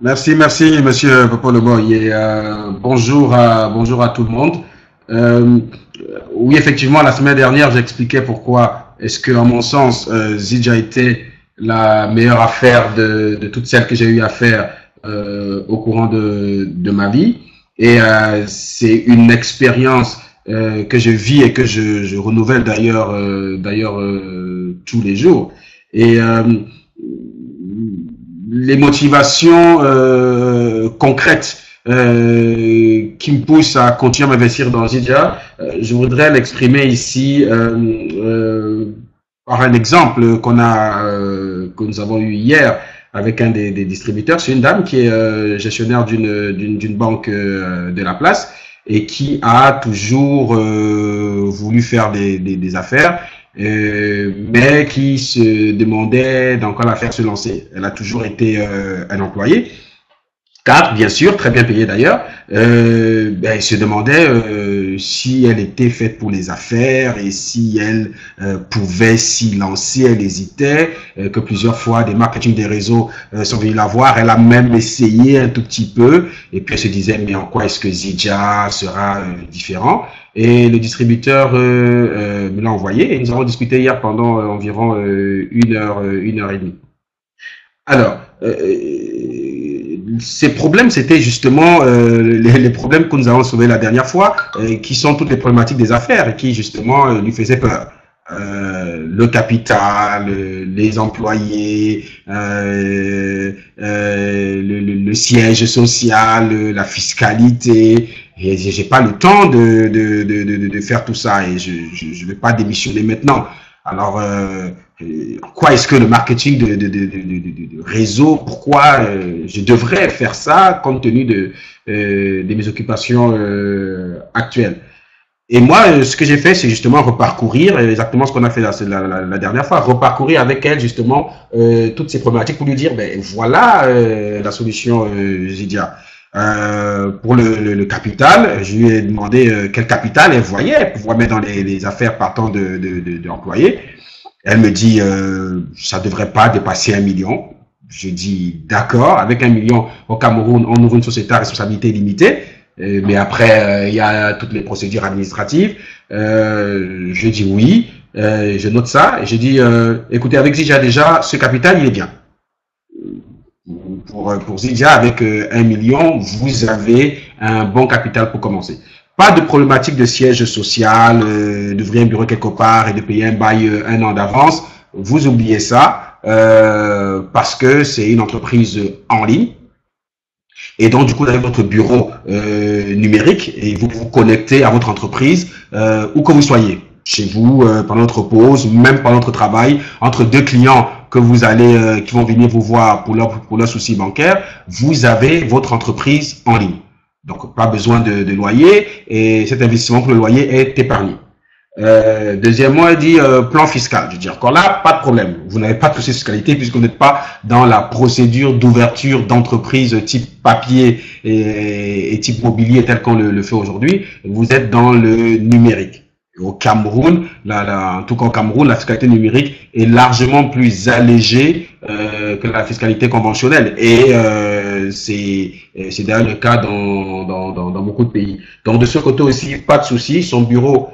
Merci, monsieur Popolo Boy. Et bonjour à tout le monde. Euh, oui, effectivement, la semaine dernière, j'expliquais pourquoi est-ce que, à mon sens, Zidja était la meilleure affaire de toutes celles que j'ai eu à faire au courant de ma vie. Et c'est une expérience que je vis et que je renouvelle d'ailleurs tous les jours. Et les motivations concrètes qui me poussent à continuer à m'investir dans Zidia, je voudrais l'exprimer ici par un exemple que nous avons eu hier avec un des distributeurs. C'est une dame qui est gestionnaire d'une banque de la place et qui a toujours voulu faire des affaires, mais qui se demandait dans quelle affaire se lancer. Elle a toujours été un employé, cadre, bien sûr, très bien payé d'ailleurs. Elle se demandait si elle était faite pour les affaires et si elle pouvait s'y lancer. Elle hésitait, que plusieurs fois des marketing des réseaux sont venus la voir. Elle a même essayé un tout petit peu et puis elle se disait mais en quoi est-ce que Zidja sera différent? Et le distributeur me l'a envoyé et nous avons discuté hier pendant environ une heure et demie. Alors, ces problèmes, c'était justement les problèmes que nous avons soulevés la dernière fois, qui sont toutes les problématiques des affaires et qui justement lui faisaient peur. Le capital, les employés, le siège social, la fiscalité. Et j'ai pas le temps de faire tout ça et je vais pas démissionner maintenant. Alors, quoi est-ce que le marketing de réseau, pourquoi je devrais faire ça compte tenu de mes occupations actuelles? Et moi, ce que j'ai fait, c'est justement reparcourir exactement ce qu'on a fait la dernière fois, reparcourir avec elle justement toutes ces problématiques pour lui dire, ben voilà la solution Zidia. Pour le capital, je lui ai demandé quel capital elle voyait pouvoir mettre dans les affaires partant de l'employé. Elle me dit, ça devrait pas dépasser 1 million. Je dis, d'accord, avec 1 million au Cameroun, on ouvre une société à responsabilité limitée. Mais après, il y a toutes les procédures administratives. Je dis oui, je note ça. Et je dis, écoutez, avec Zidja déjà, ce capital, il est bien. Pour Zidja, avec 1 million, vous avez un bon capital pour commencer. Pas de problématique de siège social, d'ouvrir un bureau quelque part et de payer un bail 1 an d'avance. Vous oubliez ça parce que c'est une entreprise en ligne. Et donc, du coup, vous avez votre bureau numérique et vous vous connectez à votre entreprise où que vous soyez. Chez vous, pendant votre pause, même pendant votre travail, entre deux clients que vous allez, qui vont venir vous voir pour leur souci bancaire, vous avez votre entreprise en ligne. Donc, pas besoin de loyer et cet investissement pour le loyer est épargné. Deuxièmement, elle dit plan fiscal. Je dis encore là, pas de problème. Vous n'avez pas de souci de fiscalité puisque vous n'êtes pas dans la procédure d'ouverture d'entreprise type papier et type mobilier tel qu'on le fait aujourd'hui. Vous êtes dans le numérique. Au Cameroun, en tout cas au Cameroun, la fiscalité numérique est largement plus allégée que la fiscalité conventionnelle. Et c'est d'ailleurs le cas dans beaucoup de pays. Donc de ce côté aussi, pas de souci. Son bureau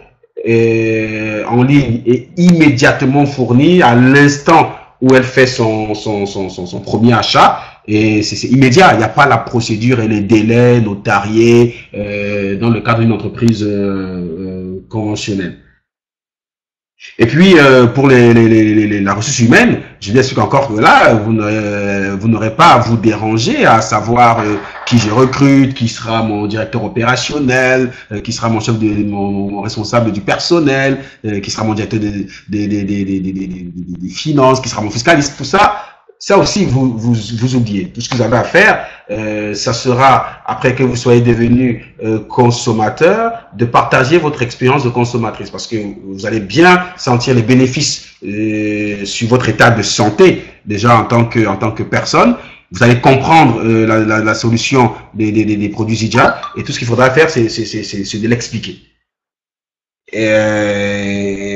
en ligne est immédiatement fournie à l'instant où elle fait son premier achat et c'est immédiat. Il n'y a pas la procédure et les délais notariés dans le cadre d'une entreprise conventionnelle. Et puis, pour la ressource humaine, je dis encore que là, vous n'aurez pas à vous déranger à savoir qui je recrute, qui sera mon directeur opérationnel, qui sera mon chef mon responsable du personnel, qui sera mon directeur des finances, qui sera mon fiscaliste, tout ça. Ça aussi, vous oubliez. Tout ce que vous avez à faire, ça sera, après que vous soyez devenu consommateur, de partager votre expérience de consommatrice parce que vous allez bien sentir les bénéfices sur votre état de santé, déjà en tant que personne. Vous allez comprendre la solution des produits Zidja et tout ce qu'il faudra faire, c'est de l'expliquer.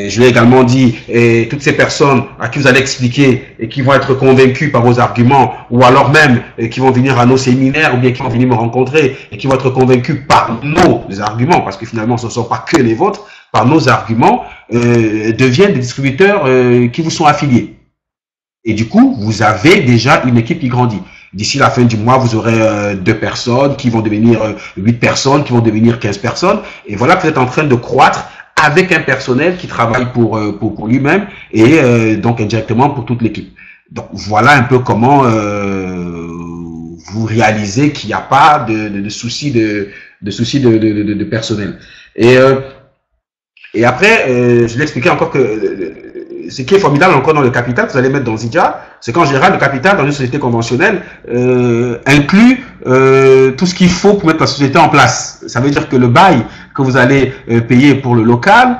je l'ai également dit, et toutes ces personnes à qui vous allez expliquer et qui vont être convaincus par vos arguments, ou alors même qui vont venir à nos séminaires, ou bien qui vont venir me rencontrer et qui vont être convaincus par nos arguments, parce que finalement ce ne sont pas que les vôtres, par nos arguments, deviennent des distributeurs qui vous sont affiliés. Et du coup, vous avez déjà une équipe qui grandit. D'ici la fin du mois, vous aurez 2 personnes qui vont devenir 8 personnes, qui vont devenir 15 personnes. Et voilà que vous êtes en train de croître avec un personnel qui travaille pour lui-même et donc indirectement pour toute l'équipe. Donc voilà un peu comment vous réalisez qu'il n'y a pas de souci de personnel. Et après, je l'ai expliqué encore que ce qui est formidable encore dans le capital que vous allez mettre dans Zydia, c'est qu'en général, le capital dans une société conventionnelle inclut tout ce qu'il faut pour mettre la société en place. Ça veut dire que le bail que vous allez payer pour le local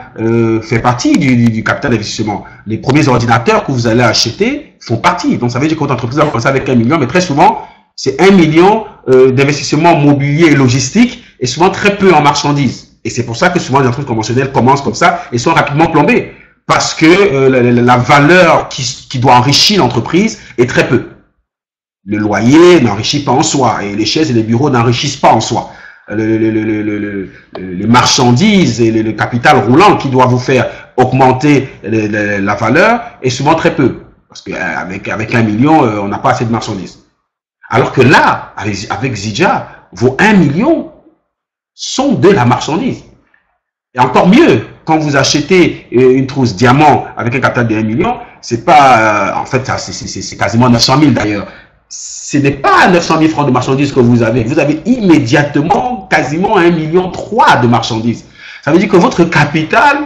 fait partie du capital d'investissement. Les premiers ordinateurs que vous allez acheter font partie. Donc ça veut dire que votre entreprise va commencer avec 1 million, mais très souvent, c'est 1 million d'investissement mobilier et logistique et souvent très peu en marchandises. Et c'est pour ça que souvent les entreprises conventionnelles commencent comme ça et sont rapidement plombées. Parce que la valeur qui doit enrichir l'entreprise est très peu. Le loyer n'enrichit pas en soi et les chaises et les bureaux n'enrichissent pas en soi. Les marchandises et le capital roulant qui doit vous faire augmenter la valeur est souvent très peu. Parce qu'avec 1 million, on n'a pas assez de marchandises. Alors que là, avec Zydia, vos 1 million sont de la marchandise. Et encore mieux, quand vous achetez une trousse diamant avec un capital de 1 million, c'est pas, en fait, c'est quasiment 900 000 d'ailleurs. Ce n'est pas 900 000 francs de marchandises que vous avez. Vous avez immédiatement quasiment 1,3 million de marchandises. Ça veut dire que votre capital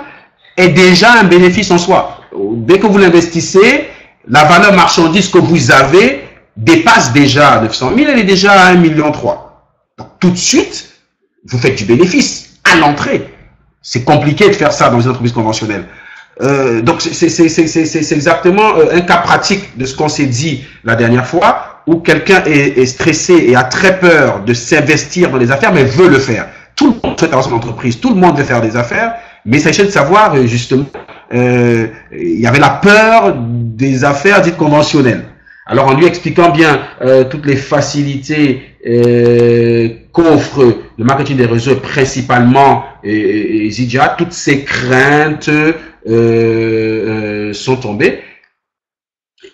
est déjà un bénéfice en soi. Dès que vous l'investissez, la valeur marchandise que vous avez dépasse déjà 900 000, elle est déjà à 1,3 million. Donc tout de suite, vous faites du bénéfice à l'entrée. C'est compliqué de faire ça dans une entreprise conventionnelle. Donc, c'est exactement un cas pratique de ce qu'on s'est dit la dernière fois, où quelqu'un est stressé et a très peur de s'investir dans les affaires, mais veut le faire. Tout le monde souhaite avoir son entreprise, tout le monde veut faire des affaires, mais il s'agit de savoir, justement, il y avait la peur des affaires dites conventionnelles. Alors, en lui expliquant bien toutes les facilités qu'offre le marketing des réseaux, principalement et Zydia, toutes ces craintes sont tombées.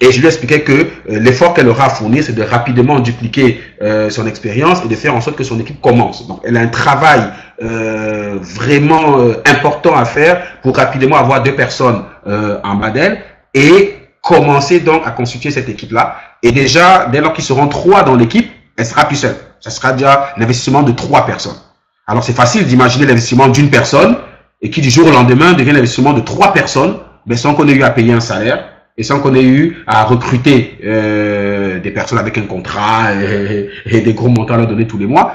Et je lui expliquais que l'effort qu'elle aura à fournir, c'est de rapidement dupliquer son expérience et de faire en sorte que son équipe commence. Donc, elle a un travail vraiment important à faire pour rapidement avoir 2 personnes en bas d'elle et commencer donc à constituer cette équipe-là. Et déjà, dès lors qu'ils seront 3 dans l'équipe, elle sera plus seule. Ça sera déjà l'investissement de 3 personnes. Alors, c'est facile d'imaginer l'investissement d'une personne et qui, du jour au lendemain, devient l'investissement de 3 personnes, mais sans qu'on ait eu à payer un salaire et sans qu'on ait eu à recruter des personnes avec un contrat et des gros montants à leur donner tous les mois.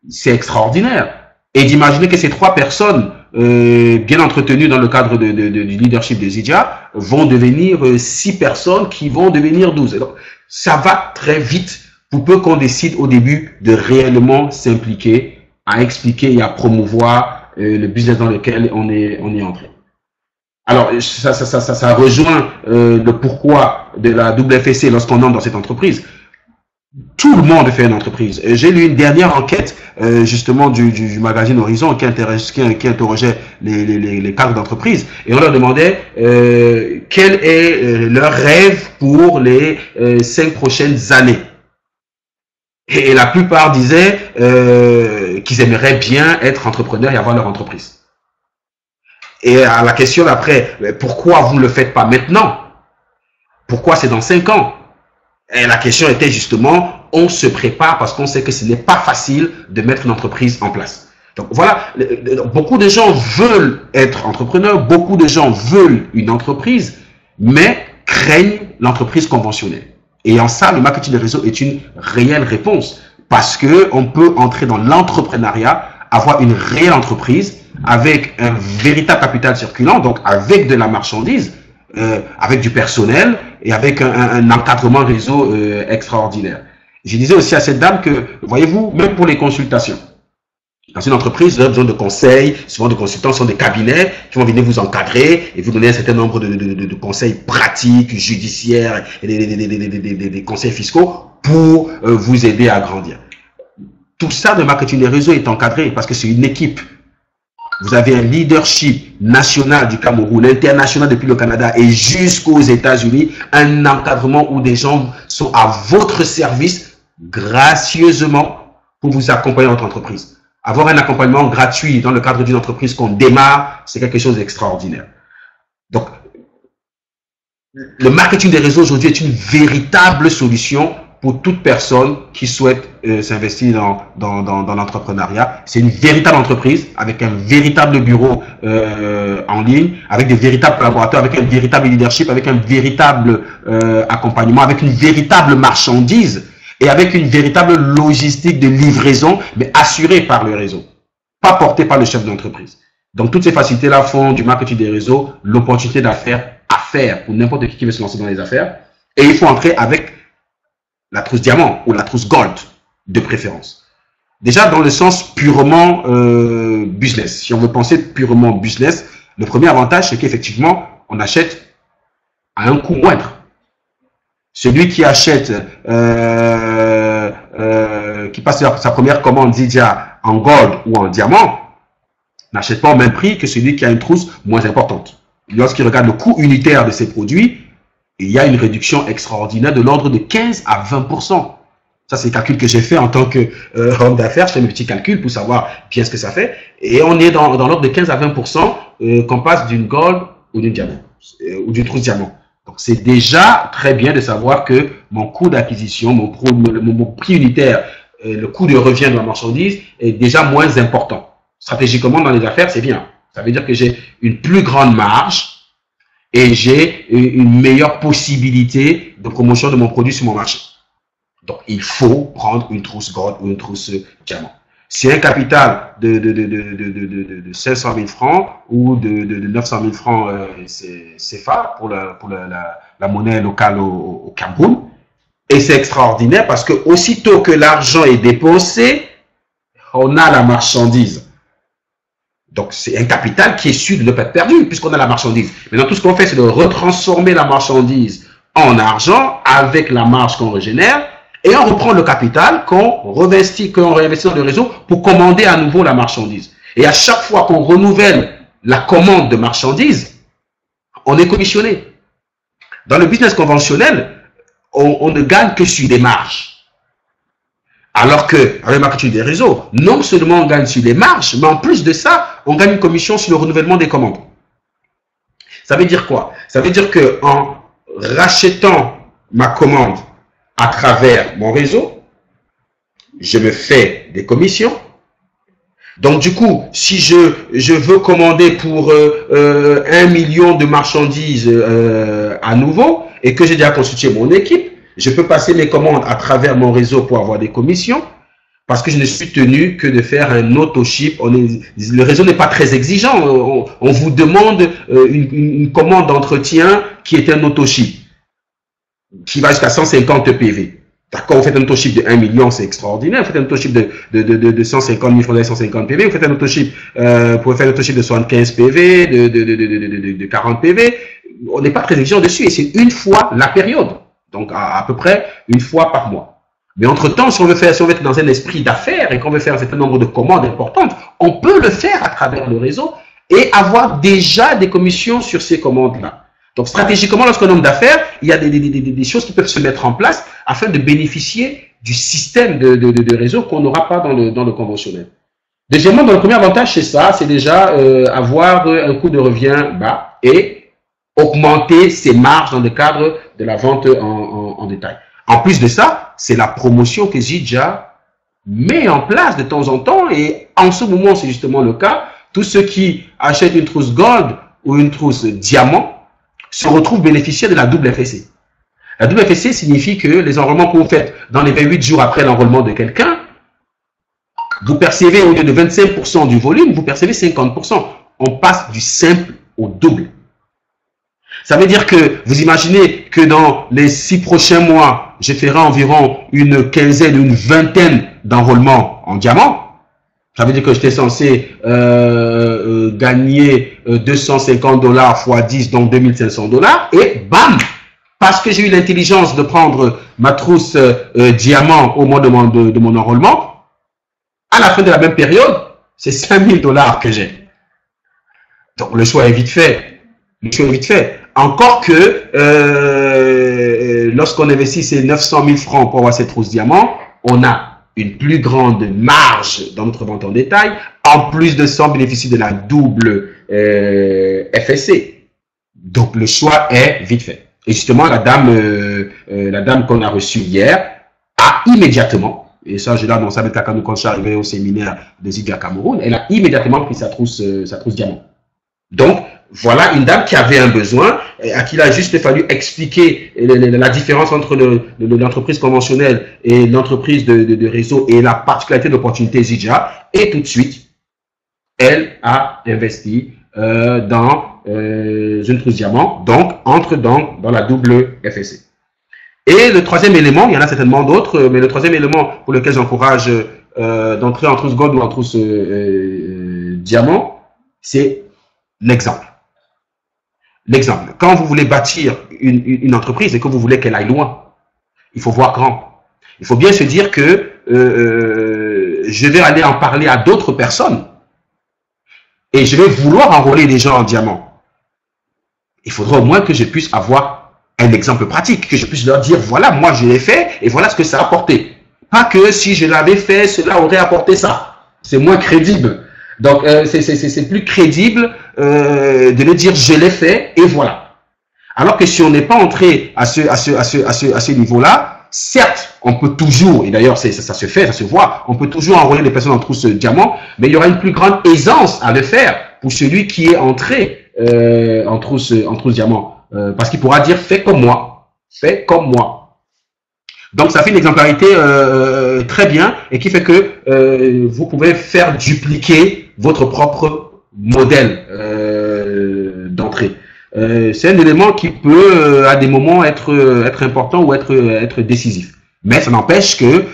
C'est extraordinaire. Et d'imaginer que ces 3 personnes bien entretenues dans le cadre du leadership de Zydia vont devenir 6 personnes qui vont devenir 12. Et donc, ça va très vite pour peu qu'on décide au début de réellement s'impliquer, à expliquer et à promouvoir le business dans lequel on est entré. Alors, ça rejoint le pourquoi de la WFSC lorsqu'on entre dans cette entreprise. Tout le monde fait une entreprise. J'ai lu une dernière enquête justement du magazine Horizon qui interrogeait les cadres d'entreprise et on leur demandait quel est leur rêve pour les 5 prochaines années. Et la plupart disaient qu'ils aimeraient bien être entrepreneurs et avoir leur entreprise. Et à la question d'après, pourquoi vous ne le faites pas maintenant? Pourquoi c'est dans 5 ans? Et la question était justement, on se prépare parce qu'on sait que ce n'est pas facile de mettre une entreprise en place. Donc voilà, beaucoup de gens veulent être entrepreneurs, beaucoup de gens veulent une entreprise, mais craignent l'entreprise conventionnelle. Et en ça, le marketing de réseau est une réelle réponse parce que on peut entrer dans l'entrepreneuriat, avoir une réelle entreprise avec un véritable capital circulant, donc avec de la marchandise, avec du personnel et avec un encadrement réseau extraordinaire. Je disais aussi à cette dame que, voyez-vous, même pour les consultations, Dans une entreprise, vous avez besoin de conseils, souvent de consultants, ce sont des cabinets qui vont venir vous encadrer et vous donner un certain nombre de conseils pratiques, judiciaires et des conseils fiscaux pour vous aider à grandir. Tout ça, le marketing des réseaux est encadré parce que c'est une équipe. Vous avez un leadership national du Cameroun, international depuis le Canada et jusqu'aux États-Unis, un encadrement où des gens sont à votre service gracieusement pour vous accompagner dans votre entreprise. Avoir un accompagnement gratuit dans le cadre d'une entreprise qu'on démarre, c'est quelque chose d'extraordinaire. Donc, le marketing des réseaux aujourd'hui est une véritable solution pour toute personne qui souhaite s'investir dans l'entrepreneuriat. C'est une véritable entreprise avec un véritable bureau en ligne, avec des véritables collaborateurs, avec un véritable leadership, avec un véritable accompagnement, avec une véritable marchandise et avec une véritable logistique de livraison, mais assurée par le réseau, pas portée par le chef d'entreprise. Donc, toutes ces facilités-là font du marketing des réseaux l'opportunité d'affaires à faire pour n'importe qui veut se lancer dans les affaires. Et il faut entrer avec la trousse diamant ou la trousse gold de préférence. Déjà, dans le sens purement business, si on veut penser purement business, le premier avantage, c'est qu'effectivement, on achète à un coût moindre. Celui qui achète, qui passe sa première commande déjà en gold ou en diamant, n'achète pas au même prix que celui qui a une trousse moins importante. Lorsqu'il regarde le coût unitaire de ces produits, il y a une réduction extraordinaire de l'ordre de 15 à 20%. Ça, c'est le calcul que j'ai fait en tant qu'homme d'affaires. Je fais mes petits calculs pour savoir bien ce que ça fait. Et on est dans l'ordre de 15 à 20% qu'on passe d'une gold ou d'une diamant, ou d'une trousse diamant. Donc, c'est déjà très bien de savoir que mon coût d'acquisition, mon prix unitaire, le coût de revient de la marchandise est déjà moins important. Stratégiquement, dans les affaires, c'est bien. Ça veut dire que j'ai une plus grande marge et j'ai une meilleure possibilité de promotion de mon produit sur mon marché. Donc, il faut prendre une trousse gold ou une trousse diamant. Si un capital de 500 000 francs ou de 900 000 francs CFA pour la monnaie locale au Cameroun, et c'est extraordinaire parce que aussitôt que l'argent est dépensé, on a la marchandise. Donc, c'est un capital qui est sûr de ne pas être perdu puisqu'on a la marchandise. Maintenant, tout ce qu'on fait, c'est de retransformer la marchandise en argent avec la marge qu'on régénère. Et on reprend le capital qu'on réinvestit dans le réseau pour commander à nouveau la marchandise. Et à chaque fois qu'on renouvelle la commande de marchandise, on est commissionné. Dans le business conventionnel, on ne gagne que sur des marges. Alors que, avec le marketing des réseaux, non seulement on gagne sur les marges, mais en plus de ça, on gagne une commission sur le renouvellement des commandes. Ça veut dire quoi? Ça veut dire qu'en rachetant ma commande à travers mon réseau, je me fais des commissions. Donc, du coup, si je veux commander pour 1 million de marchandises à nouveau et que j'ai déjà constitué mon équipe, je peux passer mes commandes à travers mon réseau pour avoir des commissions parce que je ne suis tenu que de faire un auto-ship. Le réseau n'est pas très exigeant. On vous demande une commande d'entretien qui est un auto-ship, qui va jusqu'à 150 PV. D'accord, vous faites un auto-ship de 1 million, c'est extraordinaire. Vous faites un auto-ship de 150 000 francs, 150 PV. Vous faites un auto-ship, vous pouvez faire un auto-ship de 75 PV, de 40 PV. On n'est pas très exigeant dessus et c'est une fois la période. Donc, à peu près une fois par mois. Mais entre-temps, si on veut être dans un esprit d'affaires et qu'on veut faire un certain nombre de commandes importantes, on peut le faire à travers le réseau et avoir déjà des commissions sur ces commandes-là. Donc, stratégiquement, lorsqu'on est homme d'affaires, il y a des choses qui peuvent se mettre en place afin de bénéficier du système de réseau qu'on n'aura pas dans le conventionnel. Deuxièmement, dans le premier avantage, c'est ça, c'est déjà avoir un coût de revient bas et augmenter ses marges dans le cadre de la vente en détail. En plus de ça, c'est la promotion que Zidja met en place de temps en temps et en ce moment, c'est justement le cas. Tous ceux qui achètent une trousse gold ou une trousse diamant se retrouvent bénéficiaires de la double FSC. La double FSC signifie que les enrôlements que vous faites dans les 28 jours après l'enrôlement de quelqu'un, vous percevez au lieu de 25% du volume, vous percevez 50%. On passe du simple au double. Ça veut dire que vous imaginez que dans les 6 prochains mois, je ferai environ une quinzaine, une vingtaine d'enrôlements en diamant. Ça veut dire que j'étais censé gagner 250 $ fois 10, donc 2500 $. Et bam! Parce que j'ai eu l'intelligence de prendre ma trousse diamant au moment de mon enrôlement, à la fin de la même période, c'est 5000 $ que j'ai. Donc le choix est vite fait. Le choix est vite fait. Encore que lorsqu'on investit ces 900 000 francs pour avoir cette trousse diamant, on a une plus grande marge dans notre vente en détail. En plus de ça, on bénéficie de la double FSC. Donc le choix est vite fait. Et justement, la dame qu'on a reçue hier a immédiatement, et ça je l'ai annoncé avec Kakano quand je suis arrivé au séminaire de Zidja Cameroun, elle a immédiatement pris sa trousse diamant. Donc, voilà une dame qui avait un besoin, à qui il a juste fallu expliquer la différence entre l'entreprise conventionnelle et l'entreprise de réseau et la particularité de l'opportunité Zidja. Et tout de suite, elle a investi dans une trousse diamant, donc entre dans la double FSC. Et le troisième élément, il y en a certainement d'autres, mais le troisième élément pour lequel j'encourage d'entrer en trousse gold ou en trousse diamant, c'est l'exemple. L'exemple. Quand vous voulez bâtir une entreprise et que vous voulez qu'elle aille loin, il faut voir grand. Il faut bien se dire que je vais aller en parler à d'autres personnes et je vais vouloir enrôler les gens en diamant. Il faudra au moins que je puisse avoir un exemple pratique, que je puisse leur dire, voilà, moi je l'ai fait et voilà ce que ça a apporté. Pas que si je l'avais fait, cela aurait apporté ça. C'est moins crédible. Donc, c'est plus crédible de le dire je l'ai fait et voilà. Alors que si on n'est pas entré à ce niveau-là, certes, on peut toujours, et d'ailleurs ça se fait, ça se voit, on peut toujours enrôler les personnes en trousse diamant, mais il y aura une plus grande aisance à le faire pour celui qui est entré en trousse diamant. Parce qu'il pourra dire fais comme moi, fais comme moi. Donc, ça fait une exemplarité très bien et qui fait que vous pouvez faire dupliquer votre propre modèle d'entrée. C'est un élément qui peut, à des moments, être important ou être décisif. Mais ça n'empêche que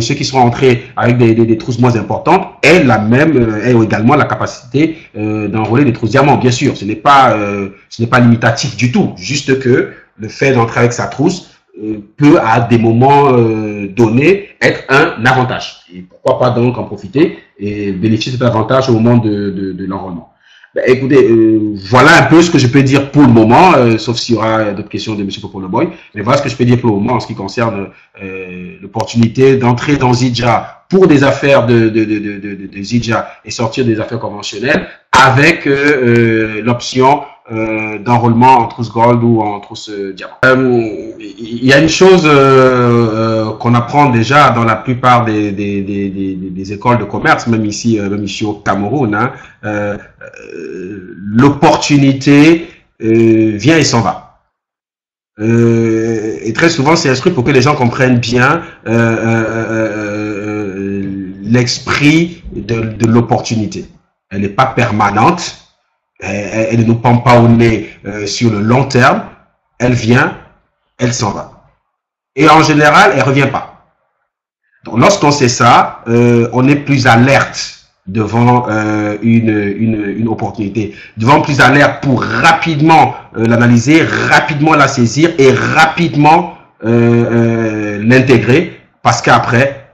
ceux qui seront entrés avec des trousses moins importantes aient également la capacité d'enrôler des trousses diamants. Bien sûr, ce n'est pas limitatif du tout. Juste que le fait d'entrer avec sa trousse peut à des moments donnés être un avantage. Et pourquoi pas donc en profiter et bénéficier de cet avantage au moment de l'enrôlement. Ben, écoutez, voilà un peu ce que je peux dire pour le moment, sauf s'il y aura d'autres questions de M. Popoloboy. Mais voilà ce que je peux dire pour le moment en ce qui concerne l'opportunité d'entrer dans Zidja pour des affaires de Zidja et sortir des affaires conventionnelles avec l'option d'enrôlement en trousse gold ou en trousse diamant. Il y a une chose qu'on apprend déjà dans la plupart des écoles de commerce, même ici au Cameroun, hein, l'opportunité vient et s'en va. Et très souvent, c'est instruit pour que les gens comprennent bien l'esprit de l'opportunité. Elle n'est pas permanente. Elle ne nous pend pas au nez sur le long terme. Elle vient, elle s'en va. Et en général, elle ne revient pas. Donc, lorsqu'on sait ça, on est plus alerte devant une opportunité. Devant plus alerte pour rapidement l'analyser, rapidement la saisir et rapidement l'intégrer parce qu'après,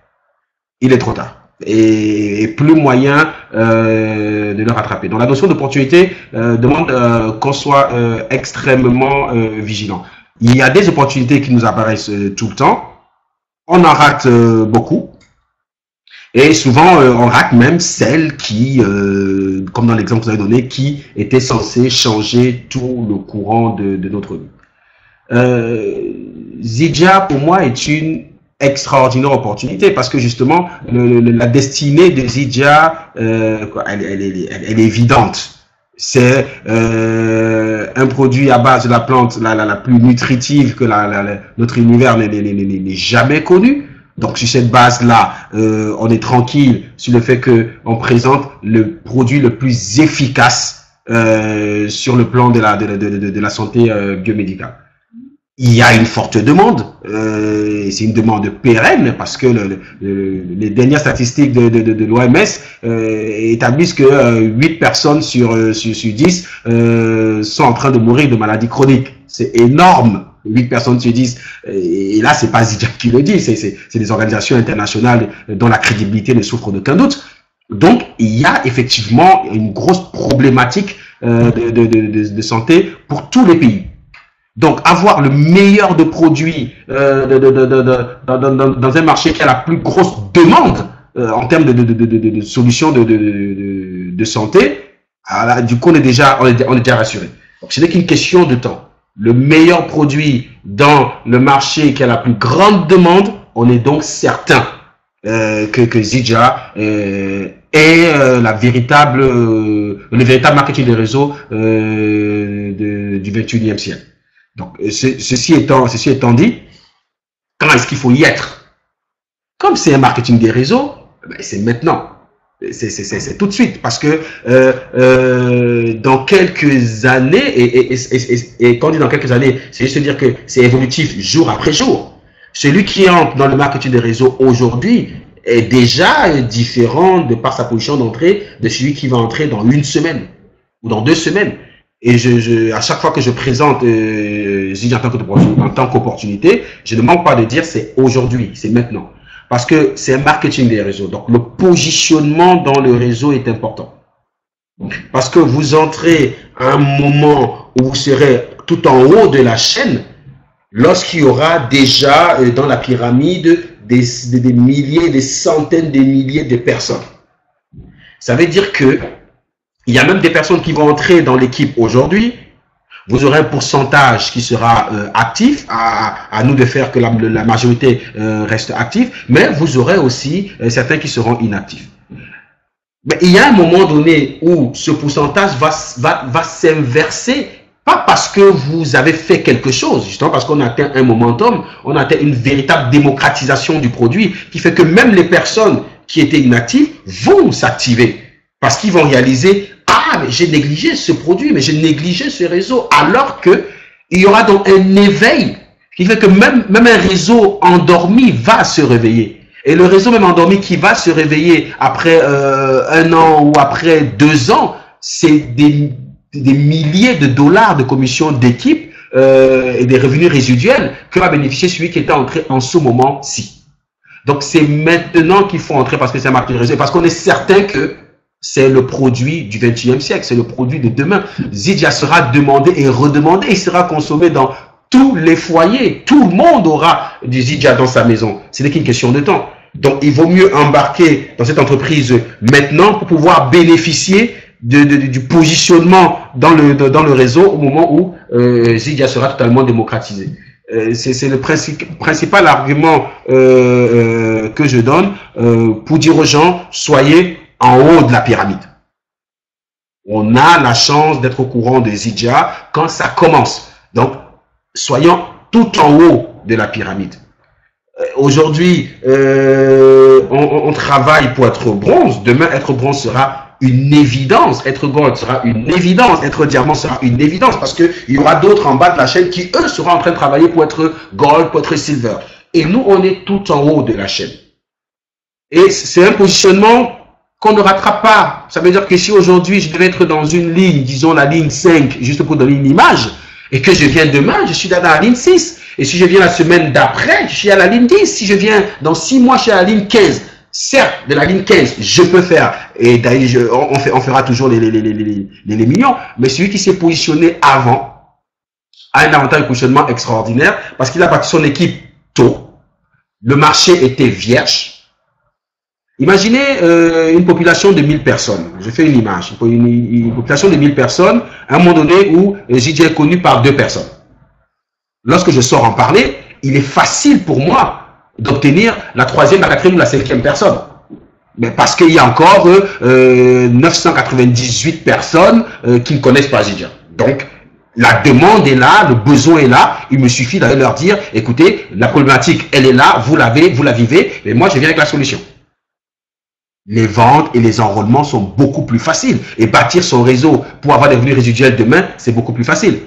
il est trop tard. Et plus moyen de le rattraper. Donc la notion d'opportunité demande qu'on soit extrêmement vigilant. Il y a des opportunités qui nous apparaissent tout le temps. On en rate beaucoup. Et souvent, on rate même celles qui, comme dans l'exemple que vous avez donné, qui étaient censées changer tout le courant de notre vie. Zidja, pour moi, est une extraordinaire opportunité parce que justement la destinée de Zidja elle est évidente. C'est un produit à base de la plante la plus nutritive que notre univers n'ait jamais connu. Donc sur cette base là on est tranquille sur le fait que on présente le produit le plus efficace sur le plan de la santé biomédicale. il y a une forte demande. C'est une demande pérenne parce que les dernières statistiques de l'OMS établissent que 8 personnes sur 10 sont en train de mourir de maladies chroniques. C'est énorme. 8 personnes sur 10. Et là, c'est pas Zydia qui le dit, c'est des organisations internationales dont la crédibilité ne souffre d'aucun doute. Donc, il y a effectivement une grosse problématique de santé pour tous les pays. Donc, avoir le meilleur de produits dans un marché qui a la plus grosse demande en termes de solutions de santé, alors, du coup, on est déjà rassuré. Donc, ce n'est qu'une question de temps. Le meilleur produit dans le marché qui a la plus grande demande, on est donc certain que Zydia est le véritable marketing des réseaux du 21e siècle. Donc, ceci étant dit, quand est-ce qu'il faut y être? Comme c'est un marketing des réseaux, ben c'est maintenant. C'est tout de suite. Parce que dans quelques années, et quand on dit dans quelques années, c'est juste dire que c'est évolutif jour après jour. Celui qui entre dans le marketing des réseaux aujourd'hui est déjà différent de par sa position d'entrée de celui qui va entrer dans une semaine ou dans 2 semaines. Et à chaque fois que je présente Zydia en tant qu'opportunité, je ne manque pas de dire c'est aujourd'hui, c'est maintenant. Parce que c'est un marketing des réseaux. Donc, le positionnement dans le réseau est important. Parce que vous entrez à un moment où vous serez tout en haut de la chaîne, lorsqu'il y aura déjà dans la pyramide des milliers, des centaines de milliers de personnes. Ça veut dire que il y a même des personnes qui vont entrer dans l'équipe aujourd'hui. Vous aurez un pourcentage qui sera actif, à nous de faire que la majorité reste active, mais vous aurez aussi certains qui seront inactifs. Mais il y a un moment donné où ce pourcentage va s'inverser, pas parce que vous avez fait quelque chose, justement parce qu'on atteint un momentum, on atteint une véritable démocratisation du produit, qui fait que même les personnes qui étaient inactives vont s'activer, parce qu'ils vont réaliser « Ah, mais j'ai négligé ce produit, mais j'ai négligé ce réseau. » Alors qu'il y aura donc un éveil qui fait que même un réseau endormi va se réveiller. Et le réseau même endormi qui va se réveiller après 1 an ou après 2 ans, c'est des milliers de dollars de commissions d'équipe et des revenus résiduels que va bénéficier celui qui était entré en ce moment-ci. Donc, c'est maintenant qu'il faut entrer parce que c'est un marketing réseau, parce qu'on est certain que c'est le produit du 21e siècle, c'est le produit de demain. Zydia sera demandé et redemandé, il sera consommé dans tous les foyers. Tout le monde aura du Zydia dans sa maison. Ce n'est qu'une question de temps. Donc, il vaut mieux embarquer dans cette entreprise maintenant pour pouvoir bénéficier du positionnement dans le réseau au moment où Zydia sera totalement démocratisé. C'est le principal argument que je donne pour dire aux gens, soyez en haut de la pyramide. On a la chance d'être au courant de Zydia quand ça commence. Donc, soyons tout en haut de la pyramide. Aujourd'hui, on travaille pour être bronze. Demain, être bronze sera une évidence. Être gold sera une évidence. Être diamant sera une évidence parce qu'il y aura d'autres en bas de la chaîne qui, eux, seront en train de travailler pour être gold, pour être silver. Et nous, on est tout en haut de la chaîne. Et c'est un positionnement qu'on ne rattrape pas. Ça veut dire que si aujourd'hui, je devais être dans une ligne, disons la ligne 5, juste pour donner une image, et que je viens demain, je suis dans la ligne 6. Et si je viens la semaine d'après, je suis à la ligne 10. Si je viens dans 6 mois, je suis à la ligne 15. Certes, de la ligne 15, je peux faire, et d'ailleurs, on fera toujours les millions, mais celui qui s'est positionné avant a un avantage de positionnement extraordinaire parce qu'il a bâti son équipe tôt. Le marché était vierge. Imaginez une population de 1000 personnes. Je fais une image. Une population de 1000 personnes, à un moment donné où Zydia est connu par 2 personnes. Lorsque je sors en parler, il est facile pour moi d'obtenir la 3e, la 4e ou la 5e personne. Mais parce qu'il y a encore 998 personnes qui ne connaissent pas Zydia. Donc, la demande est là, le besoin est là. Il me suffit d'aller leur dire, écoutez, la problématique, elle est là, vous la vivez, mais moi, je viens avec la solution. Les ventes et les enrôlements sont beaucoup plus faciles. Et bâtir son réseau pour avoir des revenus résiduels demain, c'est beaucoup plus facile.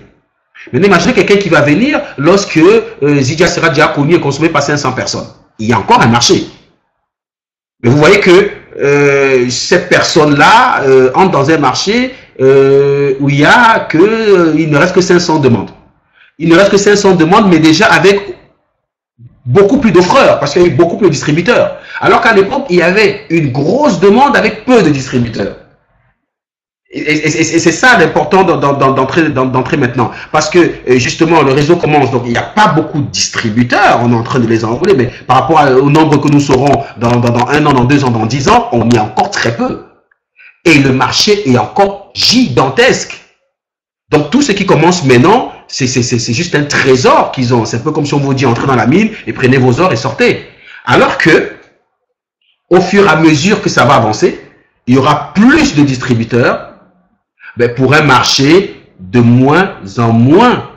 Maintenant, imaginez quelqu'un qui va venir lorsque Zydia sera déjà connu et consommé par 500 personnes. Il y a encore un marché. Mais vous voyez que cette personne-là entre dans un marché où il ne reste que 500 demandes. Il ne reste que 500 demandes, mais déjà avec beaucoup plus d'offreurs, parce qu'il y a eu beaucoup plus de distributeurs. Alors qu'à l'époque, il y avait une grosse demande avec peu de distributeurs. Et c'est ça l'important d'entrer maintenant. Parce que justement, le réseau commence, donc il n'y a pas beaucoup de distributeurs, on est en train de les enrôler, mais par rapport au nombre que nous serons dans 1 an, dans 2 ans, dans 10 ans, on y est encore très peu. Et le marché est encore gigantesque. Donc tout ce qui commence maintenant, c'est juste un trésor qu'ils ont. C'est un peu comme si on vous dit entrez dans la mine et prenez vos ors et sortez. Alors que, au fur et à mesure que ça va avancer, il y aura plus de distributeurs, pour un marché de moins en moins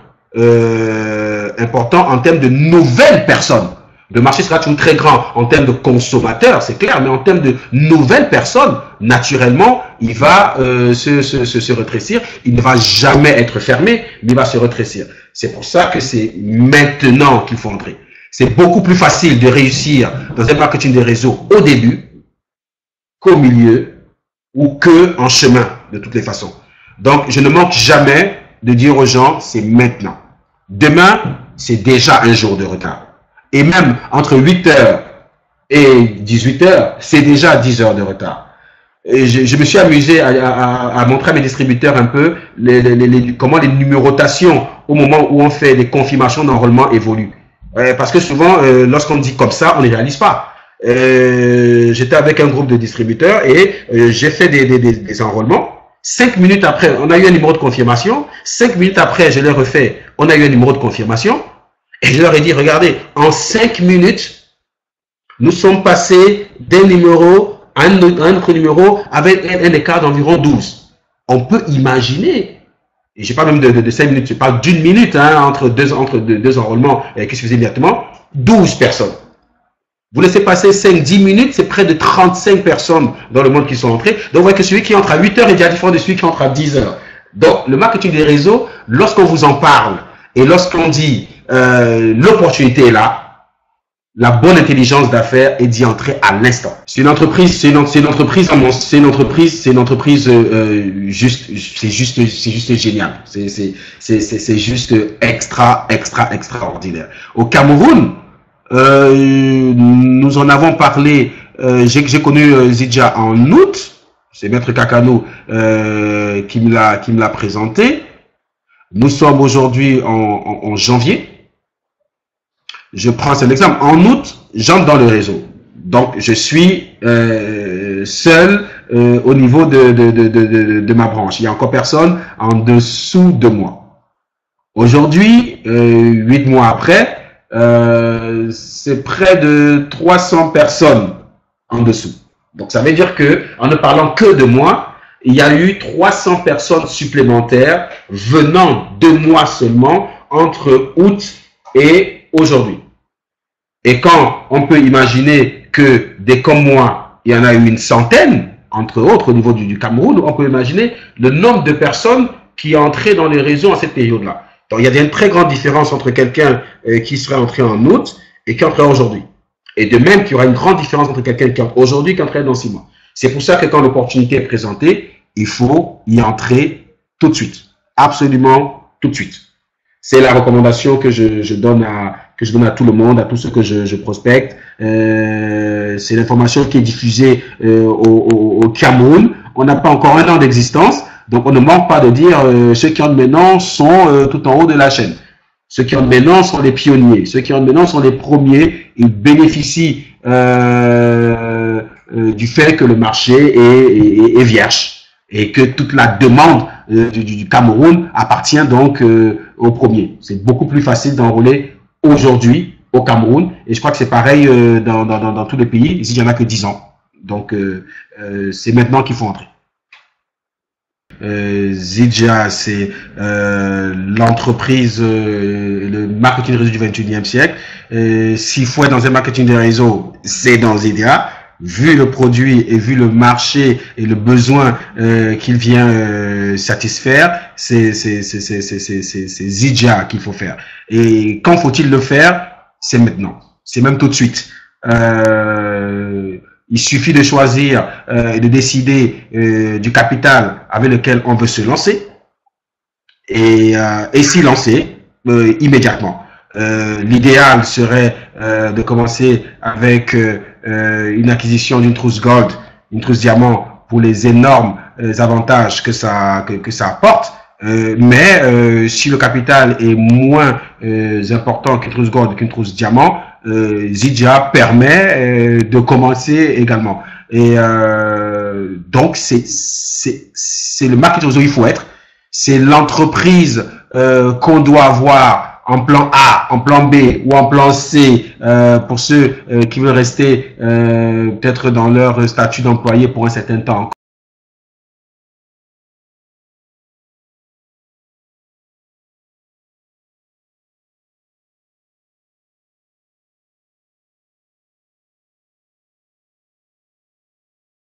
important en termes de nouvelles personnes. Le marché sera toujours très grand en termes de consommateurs, c'est clair, mais en termes de nouvelles personnes, naturellement, il va se rétrécir. Il ne va jamais être fermé, mais il va se rétrécir. C'est pour ça que c'est maintenant qu'il faut entrer. C'est beaucoup plus facile de réussir dans un marketing des réseaux au début qu'au milieu ou qu'en chemin, de toutes les façons. Donc, je ne manque jamais de dire aux gens, c'est maintenant. Demain, c'est déjà un jour de retard. Et même entre 8h et 18h, c'est déjà 10 heures de retard. Et je me suis amusé à montrer à mes distributeurs un peu comment les numérotations au moment où on fait des confirmations d'enrôlement évoluent. Parce que souvent, lorsqu'on dit comme ça, on ne réalise pas. J'étais avec un groupe de distributeurs et j'ai fait des enrôlements. 5 minutes après, on a eu un numéro de confirmation. 5 minutes après, je l'ai refait, on a eu un numéro de confirmation. Et je leur ai dit, regardez, en 5 minutes, nous sommes passés d'un numéro à un autre numéro avec un écart d'environ 12. On peut imaginer, et je parle même de 5 minutes, je parle d'une minute entre deux enrôlements qui se faisaient immédiatement, 12 personnes. Vous laissez passer 5-10 minutes, c'est près de 35 personnes dans le monde qui sont entrées. Donc, vous voyez que celui qui entre à 8 heures est déjà différent de celui qui entre à 10 heures. Donc, le marketing des réseaux, lorsqu'on vous en parle et lorsqu'on dit l'opportunité est là, la bonne intelligence d'affaires est d'y entrer à l'instant. C'est une entreprise juste génial. C'est juste extraordinaire. Au Cameroun, nous en avons parlé, j'ai connu Zydia en août, c'est Maître Kakano qui me l'a présenté. Nous sommes aujourd'hui en janvier. Je prends un exemple. En août, j'entre dans le réseau. Donc, je suis seul au niveau de ma branche. Il n'y a encore personne en dessous de moi. Aujourd'hui, 8 mois après, c'est près de 300 personnes en dessous. Donc, ça veut dire que, en ne parlant que de moi, il y a eu 300 personnes supplémentaires venant de moi seulement entre août et aujourd'hui. Et quand on peut imaginer que des comme moi, il y en a eu une centaine, entre autres au niveau du Cameroun, on peut imaginer le nombre de personnes qui entraient dans les réseaux à cette période-là. Donc, il y a une très grande différence entre quelqu'un qui serait entré en août et qui entrerait aujourd'hui. Et de même qu'il y aura une grande différence entre quelqu'un qui entre aujourd'hui et qui entrerait dans 6 mois. C'est pour ça que quand l'opportunité est présentée, il faut y entrer tout de suite. Absolument tout de suite. C'est la recommandation que je donne à tout le monde, à tous ceux que je prospecte. C'est l'information qui est diffusée au Cameroun. On n'a pas encore 1 an d'existence, donc on ne manque pas de dire ceux qui entrent maintenant sont tout en haut de la chaîne. Ceux qui entrent maintenant sont les pionniers. Ceux qui entrent maintenant sont les premiers. Ils bénéficient du fait que le marché est vierge et que toute la demande du Cameroun appartient donc aux premiers. C'est beaucoup plus facile d'enrôler aujourd'hui au Cameroun et je crois que c'est pareil dans tous les pays. Ici, il n'y en a que 10 ans. Donc, c'est maintenant qu'il faut entrer. Zydia, c'est l'entreprise, le marketing réseau du 21e siècle. S'il faut être dans un marketing des réseaux, c'est dans Zydia. vu le produit et vu le marché et le besoin qu'il vient satisfaire, c'est Zidja qu'il faut faire. Et quand faut-il le faire? C'est maintenant. C'est même tout de suite. Il suffit de choisir et de décider du capital avec lequel on veut se lancer et s'y lancer immédiatement. L'idéal serait de commencer avec une acquisition d'une trousse gold, une trousse diamant pour les énormes avantages que ça apporte. Mais si le capital est moins important qu'une trousse gold, qu'une trousse diamant, Zidja permet de commencer également. Et donc c'est le marketing où il faut être. C'est l'entreprise qu'on doit avoir en plan A, en plan B ou en plan C pour ceux qui veulent rester peut-être dans leur statut d'employé pour un certain temps.